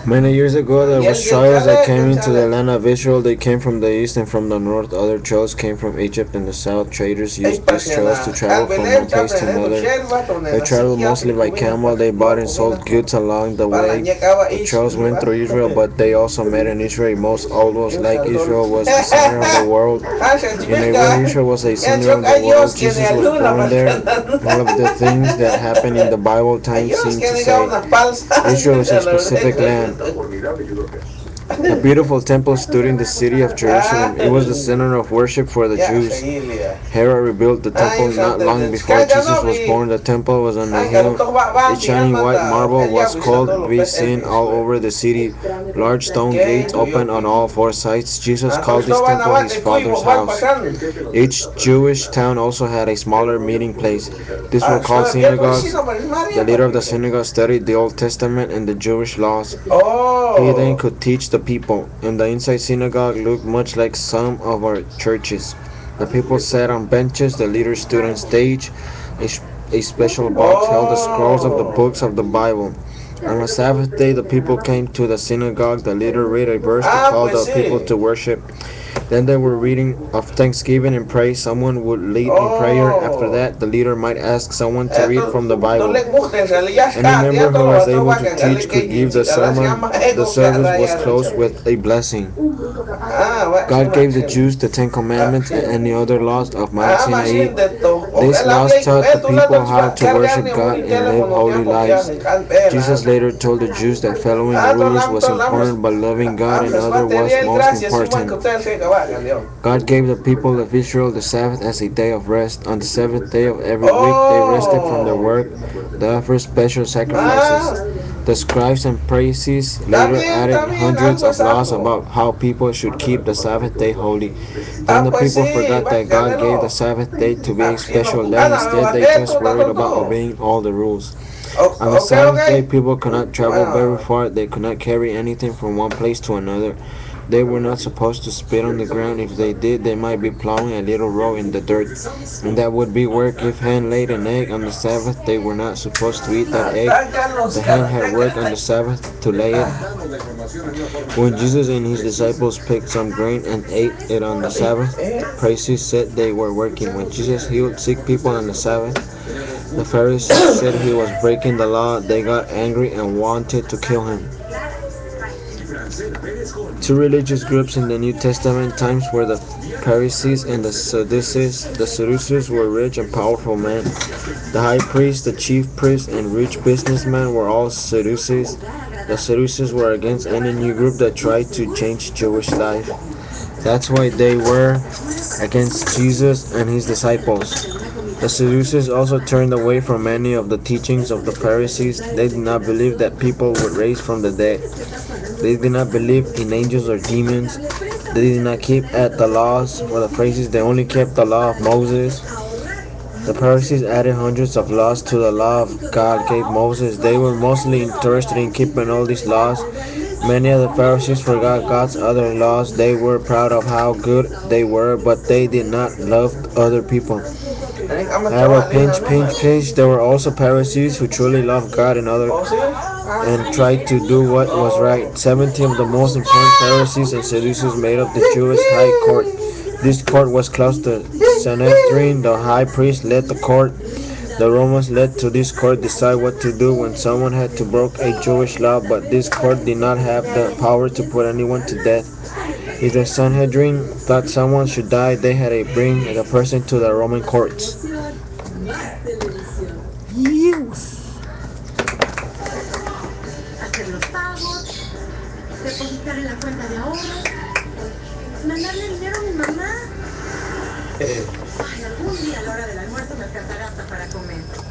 Many years ago there was tribes that came into the land of Israel. They came from the east and from the north. Other tribes came from Egypt and the south. Traders used these trails to travel from one place to another. They traveled mostly by camel. They bought and sold goods along the way. The trails went through Israel, but they also met in Israel. Most almost like Israel was the center of the world. In a way, Israel was a center of the world. Jesus was born there. All of the things that happen in the Bible times seem to say Israel is a specific land. A beautiful temple stood in the city of Jerusalem. It was the center of worship for the Jews. Herod rebuilt the temple not long before Jesus was born. The temple was on a hill. A shining white marble was called to be seen all over the city. Large stone gates opened on all four sides. Jesus called this temple his Father's house. Each Jewish town also had a smaller meeting place. These were called synagogues. The leader of the synagogue studied the Old Testament and the Jewish laws. He then could teach the people, and the inside synagogue looked much like some of our churches. The people sat on benches, the leader stood on stage. A special box held the scrolls of the books of the Bible. On the Sabbath day, the people came to the synagogue. The leader read a verse to call the people to worship. Then they were reading of thanksgiving and praise. Someone would lead in prayer. After that, the leader might ask someone to read from the Bible. Any member who was able to teach could give the sermon. The service was closed with a blessing. God gave the Jews the Ten Commandments and any other laws of Mount Sinai. These laws taught the people how to worship God and live holy lives. Jesus later told the Jews that following the rules was important, but loving God and others was most important. God gave the people of Israel the Sabbath as a day of rest. On the seventh day of every week they rested from their work. They offered special sacrifices. The scribes and Pharisees later added hundreds of laws about how people should keep the Sabbath day holy. Then the people forgot that God gave the Sabbath day to be a special day. Instead, they just worried about obeying all the rules. On the Sabbath day, people could not travel very far. They could not carry anything from one place to another. They were not supposed to spit on the ground. If they did, they might be plowing a little row in the dirt, and that would be work. If hen laid an egg on the Sabbath, they were not supposed to eat that egg. The hen had worked on the Sabbath to lay it. When Jesus and his disciples picked some grain and ate it on the Sabbath, Pharisees said they were working. When Jesus healed sick people on the Sabbath, the Pharisees said he was breaking the law. They got angry and wanted to kill him. Two religious groups in the New Testament times were the Pharisees and the Sadducees. The Sadducees were rich and powerful men. The high priest, the chief priest, and rich businessmen were all Sadducees. The Sadducees were against any new group that tried to change Jewish life. That's why they were against Jesus and his disciples. The Sadducees also turned away from many of the teachings of the Pharisees. They did not believe that people would rise from the dead. They did not believe in angels or demons. They did not keep at the laws. For the Pharisees, they only kept the law of Moses. The Pharisees added hundreds of laws to the law of God gave Moses. They were mostly interested in keeping all these laws. Many of the Pharisees forgot God's other laws. They were proud of how good they were, but they did not love other people. However, pinch, there were also Pharisees who truly loved God and tried to do what was right. 70 of the most important Pharisees and Sadducees made up the Jewish high court. This court was close to Sanhedrin. The high priest led the court. The Romans led to this court decide what to do when someone had to break a Jewish law, but this court did not have the power to put anyone to death. If the Sanhedrin thought someone should die, they had to bring the person to the Roman courts. Hacer los pagos, depositar en la cuenta de ahorros, mandarle dinero a mi mamá. Ay, algún día a la hora del almuerzo me alcanzará hasta para comer.